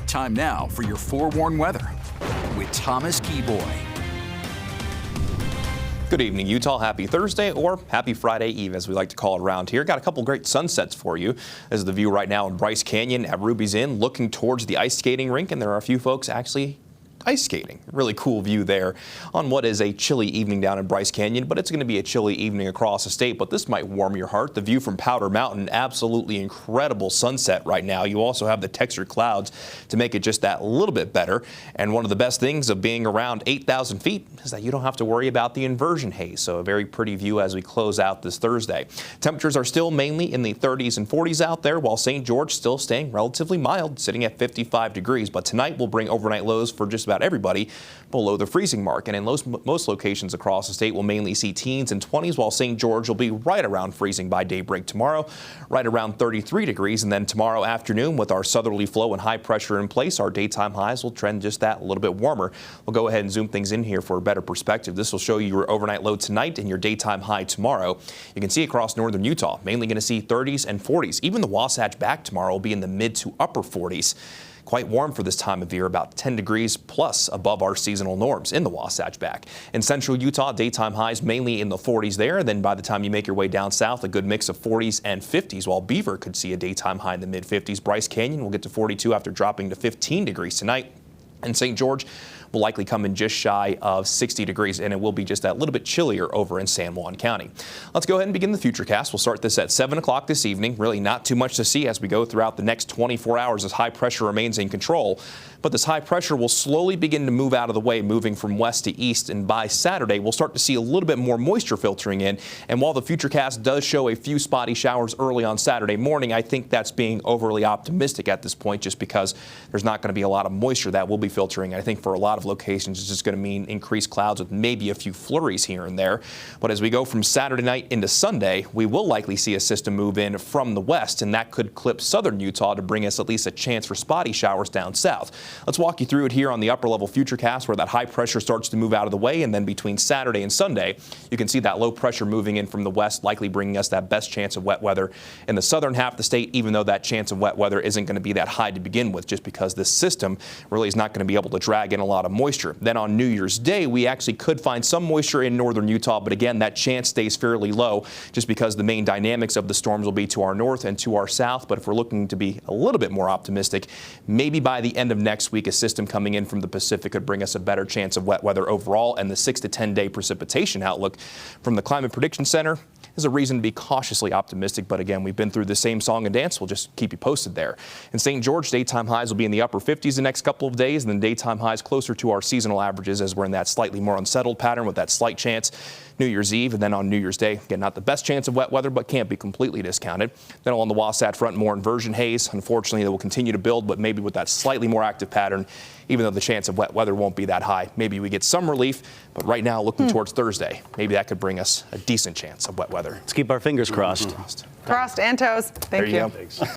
Time now for your forewarned weather with Thomas Keyboy. Good evening, Utah. Happy Thursday, or happy Friday Eve, as we like to call it around here. Got a couple great sunsets for you. This is the view right now in Bryce Canyon at Ruby's Inn, looking towards the ice skating rink, and there are a few folks actually ice skating. Really cool view there on what is a chilly evening down in Bryce Canyon, but it's going to be a chilly evening across the state, but this might warm your heart. The view from Powder Mountain, absolutely incredible sunset right now. You also have the textured clouds to make it just that little bit better, and one of the best things of being around 8,000 feet is that you don't have to worry about the inversion haze, so a very pretty view as we close out this Thursday. Temperatures are still mainly in the 30s and 40s out there, while St. George still staying relatively mild, sitting at 55 degrees, but tonight will bring overnight lows for just about everybody below the freezing mark, and in most locations across the state will mainly see teens and 20s, while St. George will be right around freezing by daybreak tomorrow, right around 33 degrees, and then tomorrow afternoon with our southerly flow and high pressure in place, our daytime highs will trend just that, a little bit warmer. We'll go ahead and zoom things in here for a better perspective. This will show you your overnight low tonight and your daytime high tomorrow. You can see across northern Utah, mainly going to see 30s and 40s. Even the Wasatch back tomorrow will be in the mid to upper 40s. Quite warm for this time of year, about 10 degrees plus above our seasonal norms in the Wasatch back. In central Utah, daytime highs mainly in the 40s there. Then by the time you make your way down south, a good mix of 40s and 50s, while Beaver could see a daytime high in the mid 50s. Bryce Canyon will get to 42 after dropping to 15 degrees tonight. And St. George will likely come in just shy of 60 degrees, and it will be just that little bit chillier over in San Juan County. Let's go ahead and begin the Futurecast. We'll start this at 7 o'clock this evening. Really not too much to see as we go throughout the next 24 hours as high pressure remains in control. But this high pressure will slowly begin to move out of the way, moving from west to east, and by Saturday we'll start to see a little bit more moisture filtering in. And while the Futurecast does show a few spotty showers early on Saturday morning, I think that's being overly optimistic at this point, just because there's not going to be a lot of moisture that will be filtering. I think for a lot of locations it's just going to mean increased clouds with maybe a few flurries here and there. But as we go from Saturday night into Sunday, we will likely see a system move in from the west, and that could clip southern Utah to bring us at least a chance for spotty showers down south. Let's walk you through it here on the upper level Futurecast, where that high pressure starts to move out of the way, and then between Saturday and Sunday you can see that low pressure moving in from the west, likely bringing us that best chance of wet weather in the southern half of the state, even though that chance of wet weather isn't going to be that high to begin with, just because this system really is not going to be able to drag in a lot of moisture. Then on New Year's Day, we actually could find some moisture in northern Utah, but again, that chance stays fairly low just because the main dynamics of the storms will be to our north and to our south. But if we're looking to be a little bit more optimistic, maybe by the end of next week, a system coming in from the Pacific could bring us a better chance of wet weather overall, and the 6 to 10 day precipitation outlook from the Climate Prediction Center is a reason to be cautiously optimistic. But again, we've been through the same song and dance. We'll just keep you posted there. In St. George, daytime highs will be in the upper 50s the next couple of days, and then daytime highs closer to our seasonal averages as we're in that slightly more unsettled pattern with that slight chance New Year's Eve, and then on New Year's Day, again, not the best chance of wet weather, but can't be completely discounted. Then along the Wasatch front, more inversion haze. Unfortunately, that will continue to build, but maybe with that slightly more active pattern, even though the chance of wet weather won't be that high. Maybe we get some relief, but right now, looking towards Thursday, maybe that could bring us a decent chance of wet weather. Let's keep our fingers crossed. Crossed and toes. Thank you. There you go.